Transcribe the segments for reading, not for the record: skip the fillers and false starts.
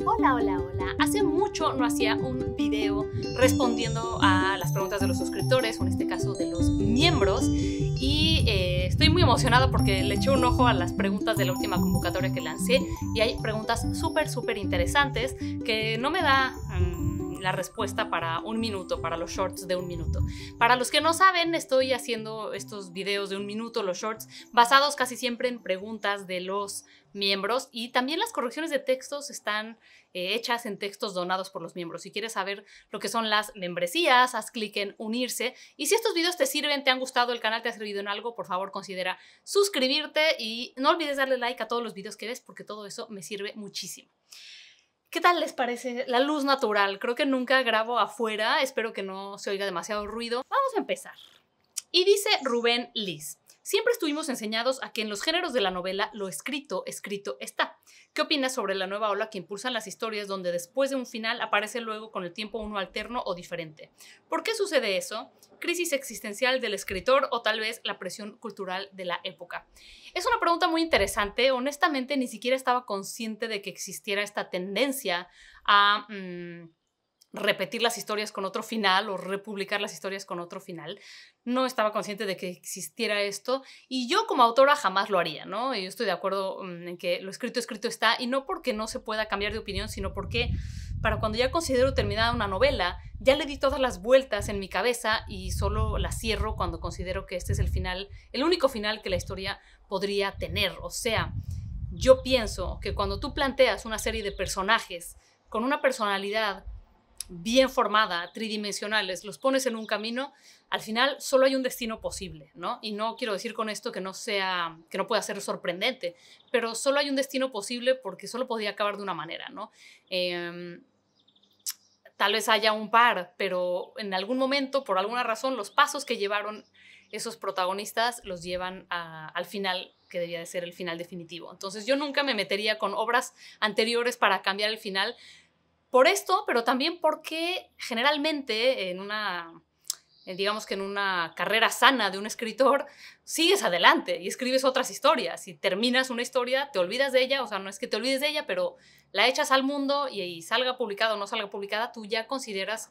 Hola, hola, hola. Hace mucho no hacía un video respondiendo a las preguntas de los suscriptores, o en este caso de los miembros, y estoy muy emocionada porque le eché un ojo a las preguntas de la última convocatoria que lancé y hay preguntas súper interesantes que no me da la respuesta para un minuto, para los shorts de un minuto. Para los que no saben, estoy haciendo estos videos de un minuto, los shorts, basados casi siempre en preguntas de los miembros, y también las correcciones de textos están hechas en textos donados por los miembros. Si quieres saber lo que son las membresías, haz clic en unirse, y si estos videos te sirven, te han gustado, el canal te ha servido en algo, por favor considera suscribirte y no olvides darle like a todos los videos que ves porque todo eso me sirve muchísimo. ¿Qué tal les parece la luz natural? Creo que nunca grabo afuera, espero que no se oiga demasiado ruido. Vamos a empezar. Y dice Rubén Liz: siempre estuvimos enseñados a que en los géneros de la novela lo escrito está. ¿Qué opinas sobre la nueva ola que impulsan las historias donde después de un final aparece luego con el tiempo uno alterno o diferente? ¿Por qué sucede eso? ¿Crisis existencial del escritor o tal vez la presión cultural de la época? Es una pregunta muy interesante. Honestamente, ni siquiera estaba consciente de que existiera esta tendencia a repetir las historias con otro final o republicar las historias con otro final. No estaba consciente de que existiera esto y yo como autora jamás lo haría, ¿no? Yo estoy de acuerdo en que lo escrito está, y no porque no se pueda cambiar de opinión, sino porque para cuando ya considero terminada una novela, ya le di todas las vueltas en mi cabeza y solo la cierro cuando considero que este es el final, el único final que la historia podría tener. O sea, yo pienso que cuando tú planteas una serie de personajes con una personalidad bien formada, tridimensionales, los pones en un camino, al final solo hay un destino posible, ¿no? Y no quiero decir con esto que no pueda ser sorprendente, pero solo hay un destino posible porque solo podía acabar de una manera, ¿no? Tal vez haya un par, pero en algún momento, por alguna razón, los pasos que llevaron esos protagonistas los llevan al final, que debía de ser el final definitivo. Entonces yo nunca me metería con obras anteriores para cambiar el final, por esto, pero también porque generalmente digamos que en una carrera sana de un escritor, sigues adelante y escribes otras historias. Y terminas una historia, te olvidas de ella, o sea, no es que te olvides de ella, pero la echas al mundo y salga publicada o no salga publicada, tú ya consideras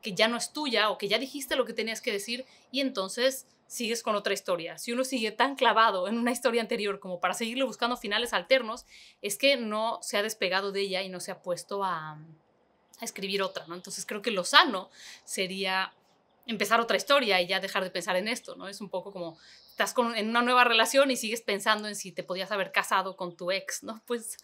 que ya no es tuya o que ya dijiste lo que tenías que decir y entonces sigues con otra historia. Si uno sigue tan clavado en una historia anterior como para seguirle buscando finales alternos, es que no se ha despegado de ella y no se ha puesto a escribir otra, ¿no? Entonces creo que lo sano sería empezar otra historia y ya dejar de pensar en esto, ¿no? Es un poco como estás en una nueva relación y sigues pensando en si te podías haber casado con tu ex, ¿no? Pues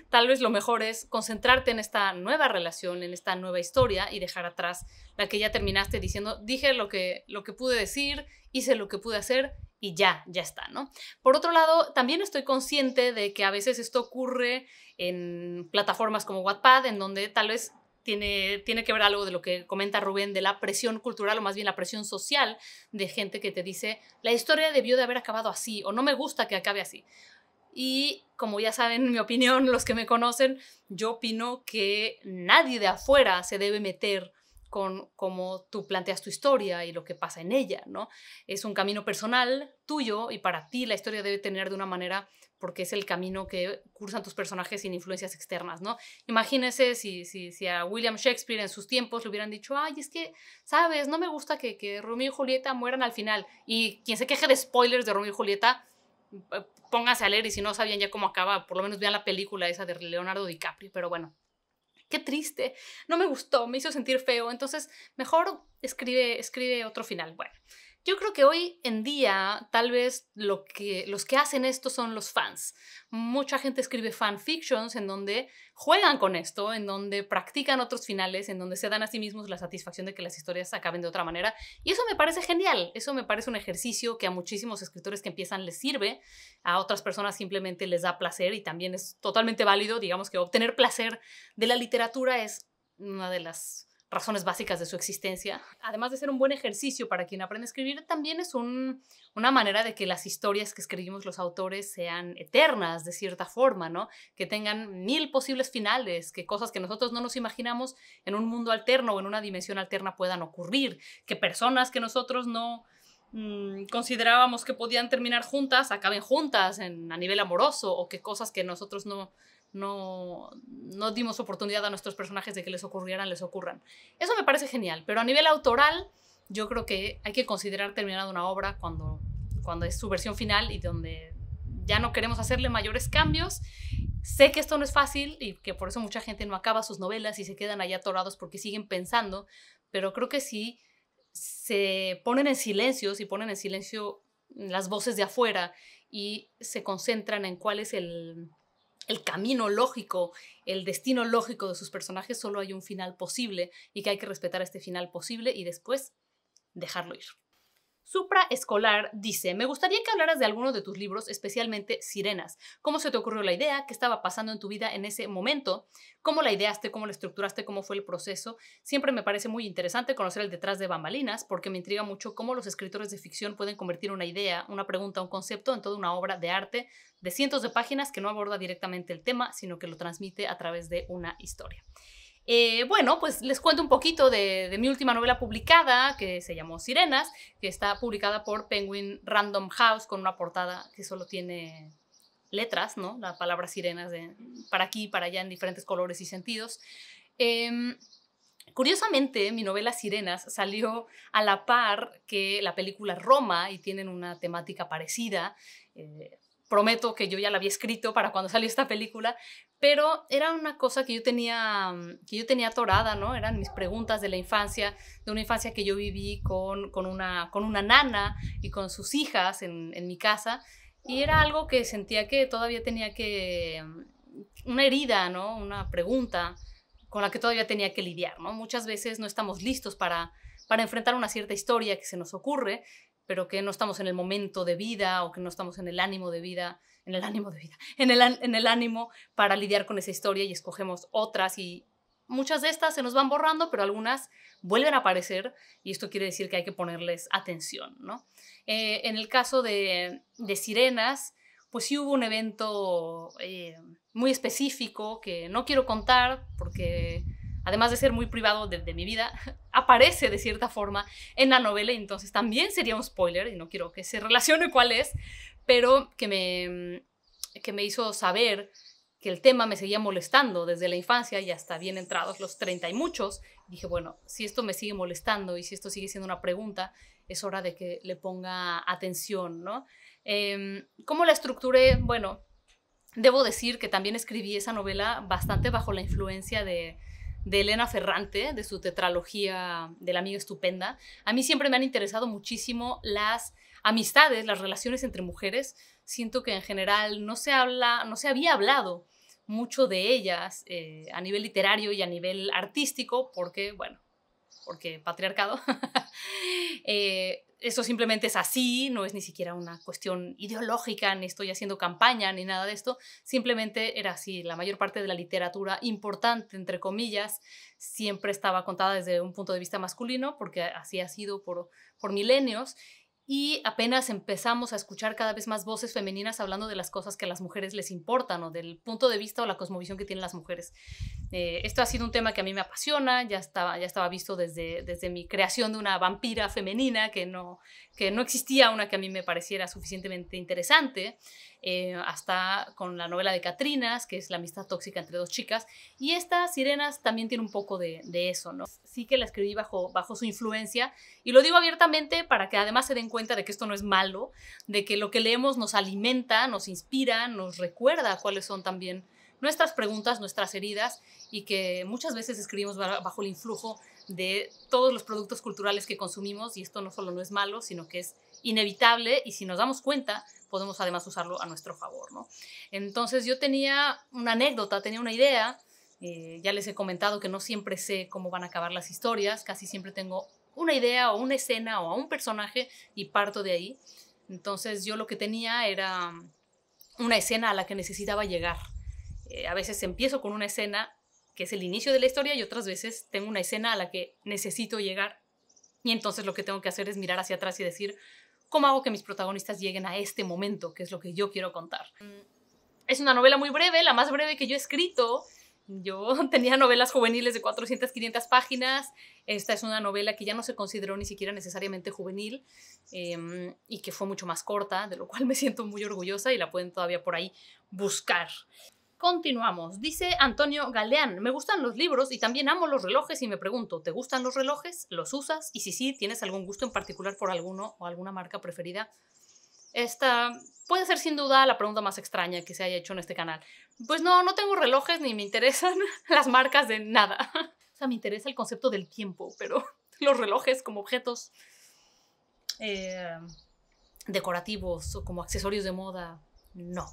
tal vez lo mejor es concentrarte en esta nueva relación, en esta nueva historia y dejar atrás la que ya terminaste diciendo, dije lo que pude decir, hice lo que pude hacer y ya está, ¿no? Por otro lado, también estoy consciente de que a veces esto ocurre en plataformas como Wattpad, en donde tal vez tiene que ver algo de lo que comenta Rubén de la presión cultural, o más bien la presión social de gente que te dice la historia debió de haber acabado así o no me gusta que acabe así. Y como ya saben mi opinión, los que me conocen, yo opino que nadie de afuera se debe meter con cómo tú planteas tu historia y lo que pasa en ella, ¿no? Es un camino personal tuyo y para ti la historia debe tener de una manera porque es el camino que cursan tus personajes sin influencias externas, ¿no? Imagínense si a William Shakespeare en sus tiempos le hubieran dicho, ay, es que, ¿sabes? No me gusta que Romeo y Julieta mueran al final. Y quien se queje de spoilers de Romeo y Julieta, pónganse a leer y si no sabían ya cómo acaba, por lo menos vean la película esa de Leonardo DiCaprio, pero bueno. Qué triste, no me gustó, me hizo sentir feo, entonces mejor escribe otro final. Bueno, yo creo que hoy en día tal vez los que hacen esto son los fans. Mucha gente escribe fanfictions en donde juegan con esto, en donde practican otros finales, en donde se dan a sí mismos la satisfacción de que las historias acaben de otra manera. Y eso me parece genial, eso me parece un ejercicio que a muchísimos escritores que empiezan les sirve, a otras personas simplemente les da placer y también es totalmente válido. Digamos que obtener placer de la literatura es una de las razones básicas de su existencia. Además de ser un buen ejercicio para quien aprende a escribir, también es una manera de que las historias que escribimos los autores sean eternas de cierta forma, ¿no? Que tengan 1000 posibles finales, que cosas que nosotros no nos imaginamos en un mundo alterno o en una dimensión alterna puedan ocurrir, que personas que nosotros no considerábamos que podían terminar juntas acaben juntas a nivel amoroso, o que cosas que nosotros no no dimos oportunidad a nuestros personajes de que les ocurran. Eso me parece genial, pero a nivel autoral yo creo que hay que considerar terminada una obra cuando es su versión final y donde ya no queremos hacerle mayores cambios. Sé que esto no es fácil y que por eso mucha gente no acaba sus novelas y se quedan allá atorados porque siguen pensando, pero creo que si se ponen en silencio, si ponen en silencio las voces de afuera y se concentran en cuál es el camino lógico, el destino lógico de sus personajes, solo hay un final posible y que hay que respetar este final posible y después dejarlo ir. Supra Escolar dice, me gustaría que hablaras de alguno de tus libros, especialmente Sirenas. ¿Cómo se te ocurrió la idea? ¿Qué estaba pasando en tu vida en ese momento? ¿Cómo la ideaste? ¿Cómo la estructuraste? ¿Cómo fue el proceso? Siempre me parece muy interesante conocer el detrás de bambalinas, porque me intriga mucho cómo los escritores de ficción pueden convertir una idea, una pregunta, un concepto en toda una obra de arte de cientos de páginas que no aborda directamente el tema, sino que lo transmite a través de una historia. Bueno, pues les cuento un poquito de mi última novela publicada, que se llamó Sirenas, que está publicada por Penguin Random House, con una portada que solo tiene letras, ¿no? La palabra sirenas para aquí y para allá en diferentes colores y sentidos. Curiosamente, mi novela Sirenas salió a la par que la película Roma y tienen una temática parecida. Prometo que yo ya la había escrito para cuando salió esta película, pero era una cosa que yo tenía atorada, ¿no? Eran mis preguntas de la infancia, de una infancia que yo viví con una nana y con sus hijas en mi casa, y era algo que sentía que todavía tenía una herida, ¿no? Una pregunta con la que todavía tenía que lidiar, ¿no? Muchas veces no estamos listos para enfrentar una cierta historia que se nos ocurre, pero que no estamos en el momento de vida o que no estamos en el ánimo para lidiar con esa historia y escogemos otras y muchas de estas se nos van borrando, pero algunas vuelven a aparecer y esto quiere decir que hay que ponerles atención, ¿no? En el caso de Sirenas, pues sí hubo un evento muy específico que no quiero contar porque, además de ser muy privado de mi vida, aparece de cierta forma en la novela y entonces también sería un spoiler y no quiero que se relacione cuál es, pero que me hizo saber que el tema me seguía molestando desde la infancia y hasta bien entrados los 30 y muchos. Dije, bueno, si esto me sigue molestando y si esto sigue siendo una pregunta, es hora de que le ponga atención, ¿no? ¿Cómo la estructuré? Bueno, debo decir que también escribí esa novela bastante bajo la influencia de Elena Ferrante, de su tetralogía de La amiga estupenda. A mí siempre me han interesado muchísimo las amistades, las relaciones entre mujeres. Siento que en general no se había hablado mucho de ellas a nivel literario y a nivel artístico, porque patriarcado. Eso simplemente es así, no es ni siquiera una cuestión ideológica, ni estoy haciendo campaña, ni nada de esto. Simplemente era así. La mayor parte de la literatura importante, entre comillas, siempre estaba contada desde un punto de vista masculino, porque así ha sido por milenios. Y apenas empezamos a escuchar cada vez más voces femeninas hablando de las cosas que a las mujeres les importan o del punto de vista o la cosmovisión que tienen las mujeres. Esto ha sido un tema que a mí me apasiona, ya estaba visto desde mi creación de una vampira femenina, que no existía una que a mí me pareciera suficientemente interesante, hasta con la novela de Catrinas, que es la amistad tóxica entre dos chicas, y esta Sirenas también tiene un poco de eso, ¿no? Sí que la escribí bajo su influencia, y lo digo abiertamente para que además se den cuenta de que esto no es malo, de que lo que leemos nos alimenta, nos inspira, nos recuerda cuáles son también nuestras preguntas, nuestras heridas, y que muchas veces escribimos bajo el influjo de todos los productos culturales que consumimos, y esto no solo no es malo, sino que es inevitable, y si nos damos cuenta, podemos además usarlo a nuestro favor, ¿no? Entonces yo tenía una anécdota, tenía una idea, ya les he comentado que no siempre sé cómo van a acabar las historias, casi siempre tengo una idea o una escena o a un personaje y parto de ahí. Entonces yo lo que tenía era una escena a la que necesitaba llegar. A veces empiezo con una escena que es el inicio de la historia y otras veces tengo una escena a la que necesito llegar y entonces lo que tengo que hacer es mirar hacia atrás y decir, ¿cómo hago que mis protagonistas lleguen a este momento, que es lo que yo quiero contar? Es una novela muy breve, la más breve que yo he escrito. Yo tenía novelas juveniles de 400, 500 páginas. Esta es una novela que ya no se consideró ni siquiera necesariamente juvenil y que fue mucho más corta, de lo cual me siento muy orgullosa y la pueden todavía por ahí buscar. Continuamos. Dice Antonio Galeán, me gustan los libros y también amo los relojes y me pregunto, ¿te gustan los relojes? ¿Los usas? Y si sí, ¿tienes algún gusto en particular por alguno o alguna marca preferida? Esta puede ser sin duda la pregunta más extraña que se haya hecho en este canal. Pues no tengo relojes ni me interesan las marcas de nada. O sea, me interesa el concepto del tiempo, pero los relojes como objetos decorativos o como accesorios de moda, no.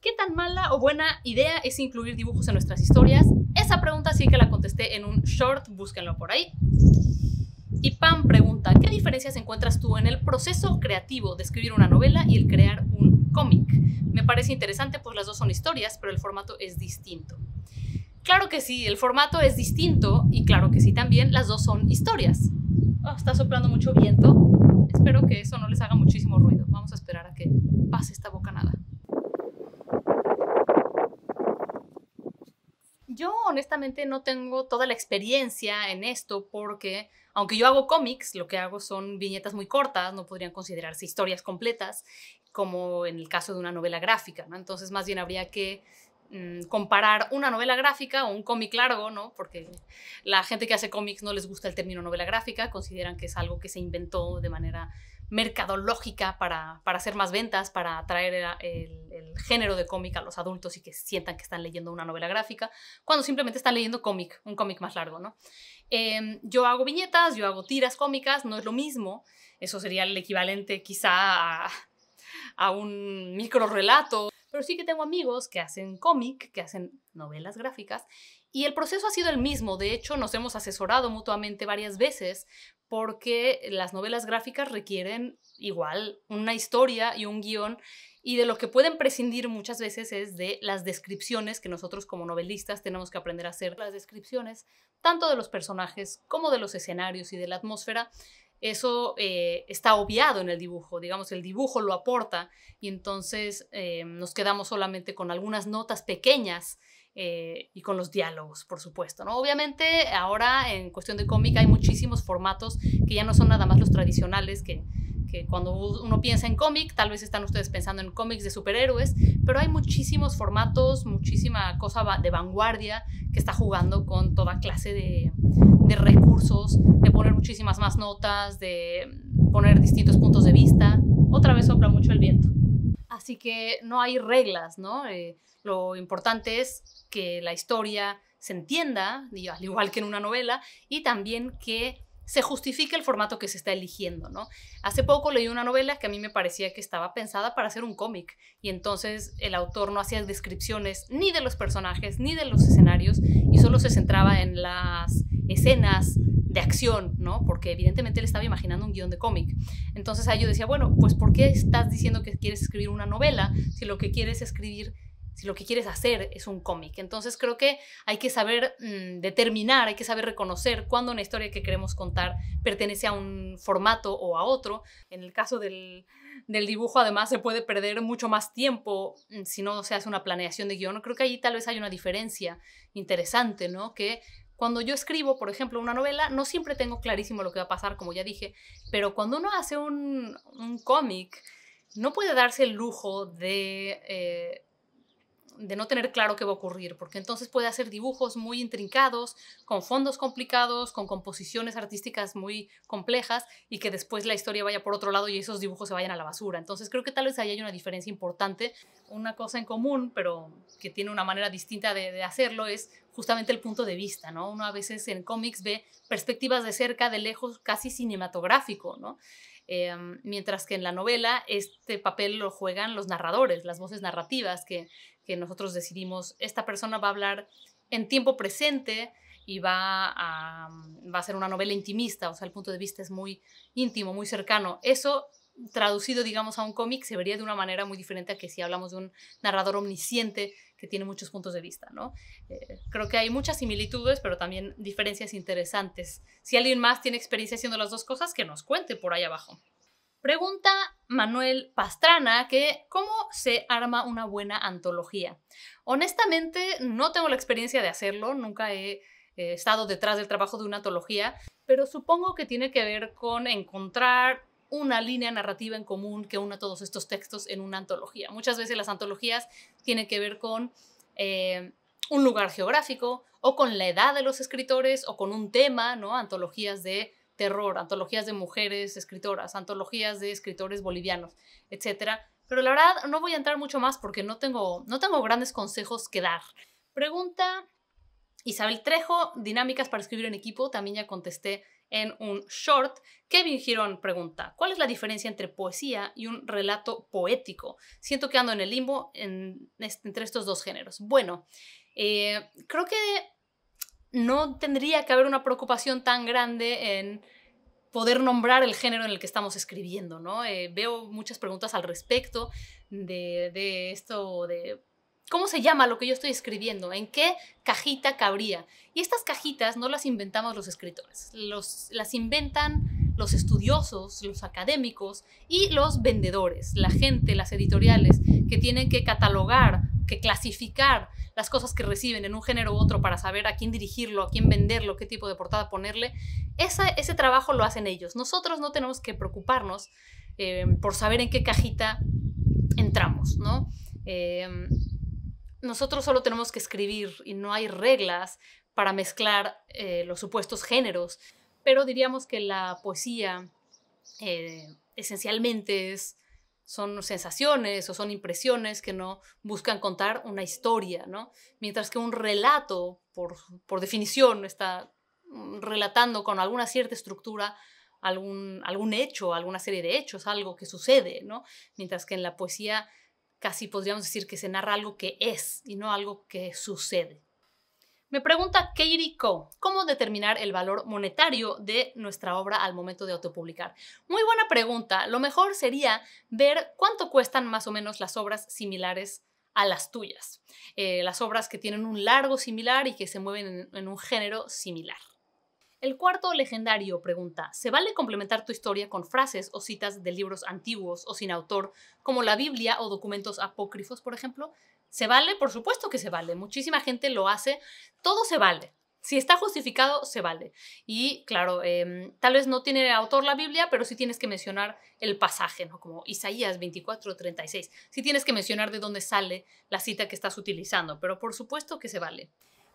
¿Qué tan mala o buena idea es incluir dibujos en nuestras historias? Esa pregunta sí que la contesté en un short, búsquenlo por ahí. Y Pam pregunta, ¿qué diferencias encuentras tú en el proceso creativo de escribir una novela y el crear un cómic? Me parece interesante, pues las dos son historias, pero el formato es distinto. Claro que sí, el formato es distinto y claro que sí también, las dos son historias. Oh, está soplando mucho viento. Espero que eso no les haga muchísimo ruido. Vamos a esperar a que pase esta bocanada. Yo honestamente no tengo toda la experiencia en esto porque, aunque yo hago cómics, lo que hago son viñetas muy cortas, no podrían considerarse historias completas, como en el caso de una novela gráfica, ¿no? Entonces más bien habría que comparar una novela gráfica o un cómic largo, ¿no? Porque la gente que hace cómics no les gusta el término novela gráfica, consideran que es algo que se inventó de manera mercadológica para hacer más ventas, para atraer el género de cómic a los adultos y que sientan que están leyendo una novela gráfica, cuando simplemente están leyendo cómic, un cómic más largo, ¿no? Yo hago viñetas, yo hago tiras cómicas, no es lo mismo, eso sería el equivalente quizá a un microrrelato, pero sí que tengo amigos que hacen cómic, que hacen novelas gráficas, y el proceso ha sido el mismo. De hecho, nos hemos asesorado mutuamente varias veces porque las novelas gráficas requieren igual una historia y un guión, y de lo que pueden prescindir muchas veces es de las descripciones que nosotros como novelistas tenemos que aprender a hacer. Las descripciones tanto de los personajes como de los escenarios y de la atmósfera, eso está obviado en el dibujo, digamos, el dibujo lo aporta y entonces nos quedamos solamente con algunas notas pequeñas y con los diálogos, por supuesto, ¿no? Obviamente ahora en cuestión de cómic hay muchísimos formatos que ya no son nada más los tradicionales, que cuando uno piensa en cómic, tal vez están ustedes pensando en cómics de superhéroes, pero hay muchísimos formatos, muchísima cosa de vanguardia que está jugando con toda clase de recursos, de poner muchísimas más notas, de poner distintos puntos de vista. Otra vez sopla mucho el viento. Así que no hay reglas, ¿no? Lo importante es que la historia se entienda, al igual que en una novela, y también que se justifique el formato que se está eligiendo, ¿no? Hace poco leí una novela que a mí me parecía que estaba pensada para hacer un cómic y entonces el autor no hacía descripciones ni de los personajes ni de los escenarios y solo se centraba en las escenas de acción, ¿no? Porque evidentemente él estaba imaginando un guión de cómic. Entonces ahí yo decía, bueno, pues ¿por qué estás diciendo que quieres escribir una novela si lo que quieres escribir, si lo que quieres hacer es un cómic? Entonces creo que hay que saber determinar, hay que saber reconocer cuándo una historia que queremos contar pertenece a un formato o a otro. En el caso del dibujo, además, se puede perder mucho más tiempo si no se hace una planeación de guión. Creo que ahí tal vez hay una diferencia interesante, ¿no? Que cuando yo escribo, por ejemplo, una novela, no siempre tengo clarísimo lo que va a pasar, como ya dije, pero cuando uno hace un cómic, no puede darse el lujo de no tener claro qué va a ocurrir, porque entonces puede hacer dibujos muy intrincados, con fondos complicados, con composiciones artísticas muy complejas y que después la historia vaya por otro lado y esos dibujos se vayan a la basura. Entonces creo que tal vez ahí hay una diferencia importante. Una cosa en común, pero que tiene una manera distinta de hacerlo, es justamente el punto de vista, ¿no? Uno a veces en cómics ve perspectivas de cerca, de lejos, casi cinematográfico, ¿no? Mientras que en la novela este papel lo juegan los narradores, las voces narrativas que nosotros decidimos, esta persona va a hablar en tiempo presente y va a ser una novela intimista, o sea, el punto de vista es muy íntimo, muy cercano. Eso traducido, digamos, a un cómic se vería de una manera muy diferente a que si hablamos de un narrador omnisciente que tiene muchos puntos de vista, ¿no? Creo que hay muchas similitudes, pero también diferencias interesantes. Si alguien más tiene experiencia haciendo las dos cosas, que nos cuente por ahí abajo. Pregunta Manuel Pastrana que ¿cómo se arma una buena antología? Honestamente, no tengo la experiencia de hacerlo, nunca he estado detrás del trabajo de una antología, pero supongo que tiene que ver con encontrar una línea narrativa en común que una todos estos textos en una antología. Muchas veces las antologías tienen que ver con un lugar geográfico, o con la edad de los escritores, o con un tema, ¿no? Antologías de terror, antologías de mujeres escritoras, antologías de escritores bolivianos, etc. Pero la verdad no voy a entrar mucho más porque no tengo grandes consejos que dar. Pregunta Isabel Trejo, dinámicas para escribir en equipo, también ya contesté en un short. Kevin Girón pregunta, ¿cuál es la diferencia entre poesía y un relato poético? Siento que ando en el limbo entre estos dos géneros. Bueno, creo que no tendría que haber una preocupación tan grande en poder nombrar el género en el que estamos escribiendo, ¿no? Veo muchas preguntas al respecto de esto de ¿cómo se llama lo que yo estoy escribiendo? ¿En qué cajita cabría? Y estas cajitas no las inventamos los escritores, las inventan los estudiosos, los académicos y los vendedores, la gente, las editoriales, que tienen que catalogar, que clasificar las cosas que reciben en un género u otro para saber a quién dirigirlo, a quién venderlo, qué tipo de portada ponerle. Ese trabajo lo hacen ellos. Nosotros no tenemos que preocuparnos por saber en qué cajita entramos, ¿no? Nosotros solo tenemos que escribir y no hay reglas para mezclar los supuestos géneros, pero diríamos que la poesía esencialmente son sensaciones o son impresiones que no buscan contar una historia, ¿no? Mientras que un relato, por definición, está relatando con alguna cierta estructura algún hecho, alguna serie de hechos, algo que sucede, ¿no? Mientras que en la poesía casi podríamos decir que se narra algo que es y no algo que sucede. Me pregunta Katie Co, ¿cómo determinar el valor monetario de nuestra obra al momento de autopublicar? Muy buena pregunta. Lo mejor sería ver cuánto cuestan más o menos las obras similares a las tuyas. Las obras que tienen un largo similar y que se mueven en un género similar. El cuarto legendario pregunta, ¿se vale complementar tu historia con frases o citas de libros antiguos o sin autor, como la Biblia o documentos apócrifos, por ejemplo? ¿Se vale? Por supuesto que se vale. Muchísima gente lo hace. Todo se vale. Si está justificado, se vale. Y claro, tal vez no tiene autor la Biblia, pero sí tienes que mencionar el pasaje, ¿no? Como Isaías 24:36. Sí tienes que mencionar de dónde sale la cita que estás utilizando, pero por supuesto que se vale.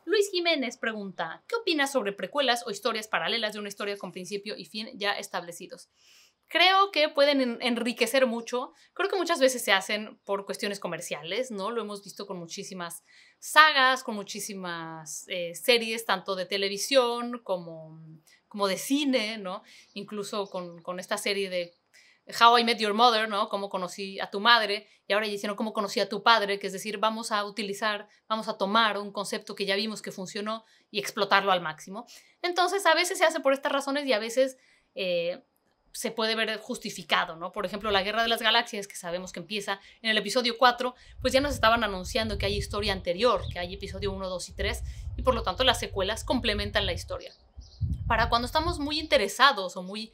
Luis Jiménez pregunta, ¿qué opinas sobre precuelas o historias paralelas de una historia con principio y fin ya establecidos? Creo que pueden enriquecer mucho. Creo que muchas veces se hacen por cuestiones comerciales, ¿no? Lo hemos visto con muchísimas sagas, con muchísimas series, tanto de televisión como de cine, ¿no? Incluso con esta serie de How I Met Your Mother, ¿no? Cómo conocí a tu madre, y ahora ya hicieron cómo conocí a tu padre, que es decir, vamos a tomar un concepto que ya vimos que funcionó y explotarlo al máximo. Entonces, a veces se hace por estas razones y a veces se puede ver justificado, ¿no? Por ejemplo, la Guerra de las Galaxias, que sabemos que empieza en el episodio 4, pues ya nos estaban anunciando que hay historia anterior, que hay episodio 1, 2 y 3, y por lo tanto las secuelas complementan la historia. Para cuando estamos muy interesados o muy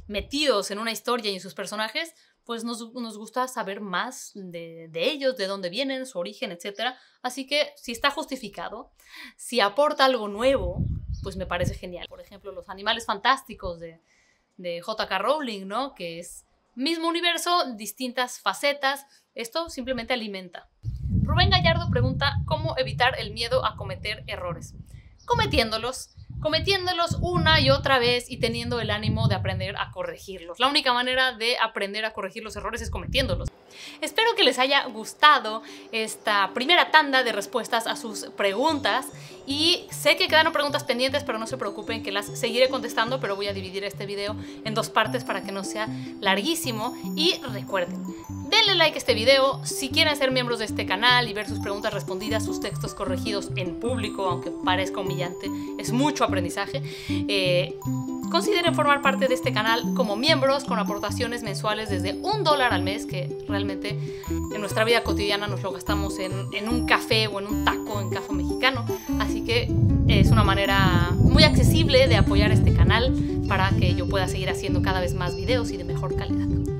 metidos en una historia y en sus personajes, pues nos gusta saber más de ellos, de dónde vienen, su origen, etc. Así que si está justificado, si aporta algo nuevo, pues me parece genial. Por ejemplo, Los Animales Fantásticos de J.K. Rowling, ¿no? Que es mismo universo, distintas facetas. Esto simplemente alimenta. Rubén Gallardo pregunta, ¿cómo evitar el miedo a cometer errores? Cometiéndolos una y otra vez y teniendo el ánimo de aprender a corregirlos. La única manera de aprender a corregir los errores es cometiéndolos. Espero que les haya gustado esta primera tanda de respuestas a sus preguntas y sé que quedaron preguntas pendientes, pero no se preocupen que las seguiré contestando, pero voy a dividir este video en 2 partes para que no sea larguísimo. Y recuerden, denle like a este video si quieren ser miembros de este canal y ver sus preguntas respondidas, sus textos corregidos en público, aunque parezca humillante, es mucho aprendizaje. Consideren formar parte de este canal como miembros con aportaciones mensuales desde $1 al mes, que realmente en nuestra vida cotidiana nos lo gastamos en un café o en un taco en Café Mexicano. Así que es una manera muy accesible de apoyar este canal para que yo pueda seguir haciendo cada vez más videos y de mejor calidad.